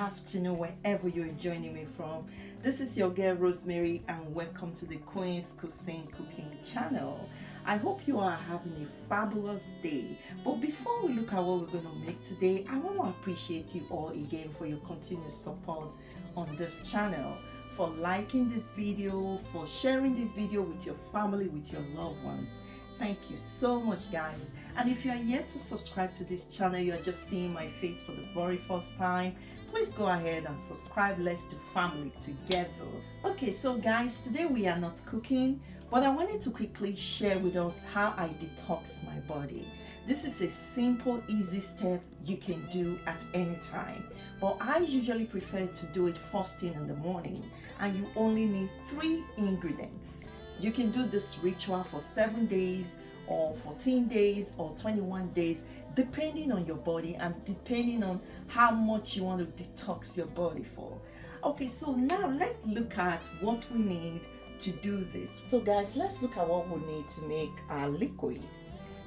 afternoon, wherever you're joining me from. This is your girl Rosemary, and welcome to the Queen's Cuisine cooking channel. I hope you are having a fabulous day. But before we look at what we're going to make today, I want to appreciate you all again for your continued support on this channel, for liking this video, for sharing this video with your family, with your loved ones. Thank you so much, guys. And if you are yet to subscribe to this channel, you're just seeing my face for the very first time, please go ahead and subscribe. Let's do family together. Okay, so guys, today we are not cooking, but I wanted to quickly share with us how I detox my body. This is a simple, easy step you can do at any time, but I usually prefer to do it first thing in the morning, and you only need 3 ingredients. You can do this ritual for 7 days or 14 days or 21 days, depending on your body and depending on how much you want to detox your body for. Okay, so now let's look at what we need to do this. So guys, let's look at what we need to make our liquid.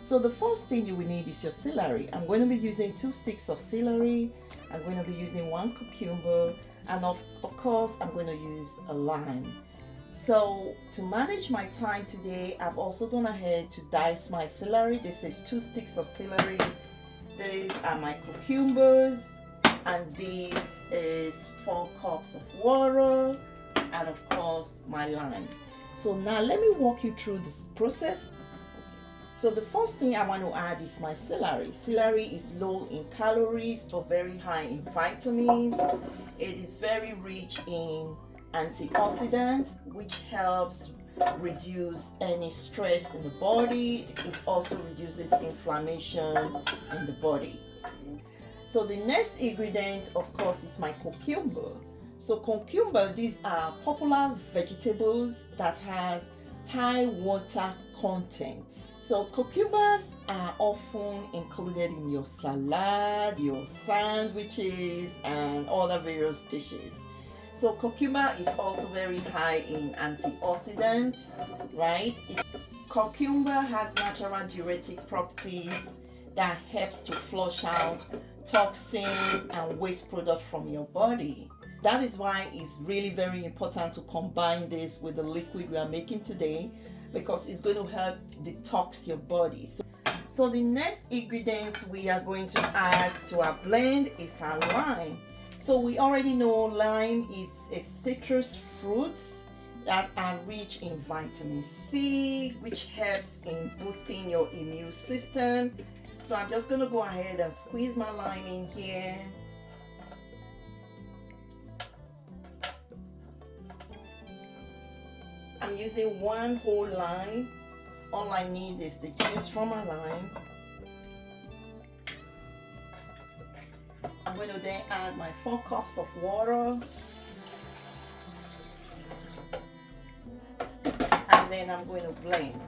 So the first thing you will need is your celery. I'm going to be using 2 sticks of celery. I'm going to be using 1 cucumber, and of course I'm going to use a lime. So to manage my time today, I've also gone ahead to dice my celery. This is 2 sticks of celery. These are my cucumbers, and this is 4 cups of water, and of course my lime. So now let me walk you through this process. So the first thing I want to add is my celery. Celery is low in calories, but very high in vitamins. It is very rich in antioxidants, which helps reduce any stress in the body. It also reduces inflammation in the body. So the next ingredient, of course, is my cucumber. So cucumber, these are popular vegetables that has high water content. So cucumbers are often included in your salad, your sandwiches, and other various dishes. So cucumber is also very high in antioxidants, right? Cucumber has natural diuretic properties that helps to flush out toxin and waste product from your body. That is why it's really very important to combine this with the liquid we are making today, because it's going to help detox your body. So the next ingredient we are going to add to our blend is our lime. So we already know lime is a citrus fruit that are rich in vitamin C, which helps in boosting your immune system. So I'm just going to go ahead and squeeze my lime in here. I'm using 1 whole lime. All I need is the juice from my lime. I'm going to then add my 4 cups of water, and then I'm going to blend.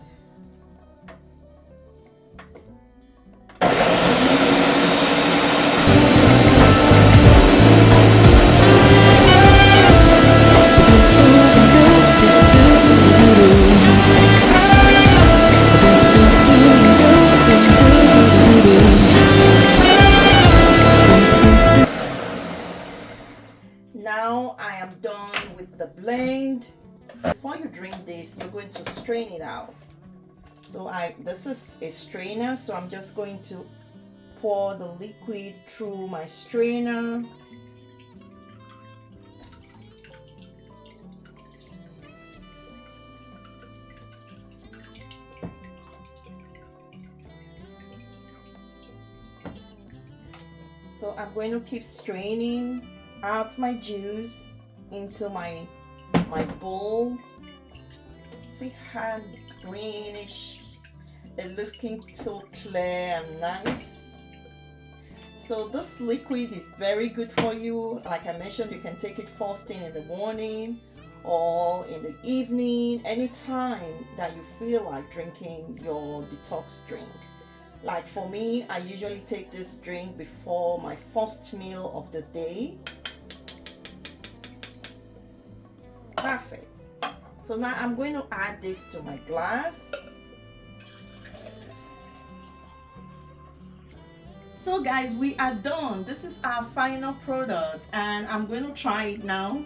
Now I am done with the blend. Before you drink this, you're going to strain it out. So this is a strainer, so I'm just going to pour the liquid through my strainer. So I'm going to keep straining out my juice into my bowl. See how greenish it looking, so clear and nice. So this liquid is very good for you. Like I mentioned, you can take it first thing in the morning or in the evening, anytime that you feel like drinking your detox drink. Like for me, I usually take this drink before my first meal of the day. Perfect. So now I'm going to add this to my glass. So guys, we are done. This is our final product and I'm going to try it now.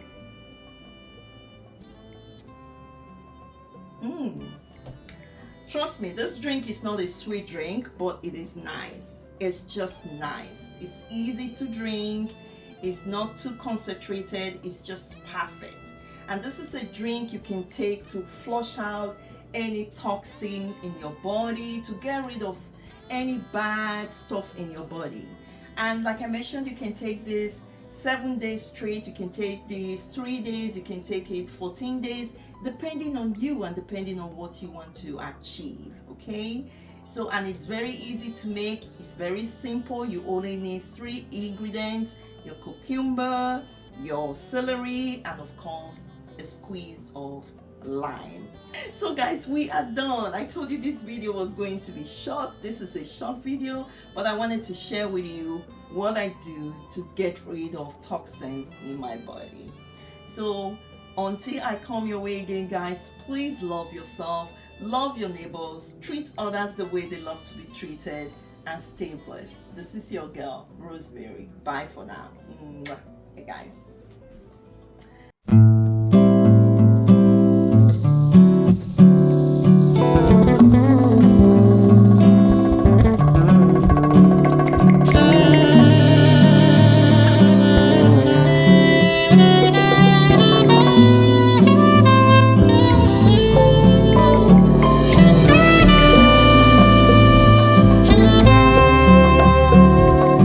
Trust me, this drink is not a sweet drink, but it is nice. It's just nice. It's easy to drink. It's not too concentrated. It's just perfect. And this is a drink you can take to flush out any toxin in your body, to get rid of any bad stuff in your body. And like I mentioned, you can take this 7 days straight, you can take this 3 days, you can take it 14 days, depending on you and depending on what you want to achieve. Okay, so and it's very easy to make. It's very simple. You only need 3 ingredients: your cucumber, your celery, and of course a squeeze of lime. So guys, we are done. I told you this video was going to be short. This is a short video, but I wanted to share with you what I do to get rid of toxins in my body. So until I come your way again, guys, please love yourself, love your neighbors, treat others the way they love to be treated, and stay blessed. This is your girl, Rosemary. Bye for now. Hey guys.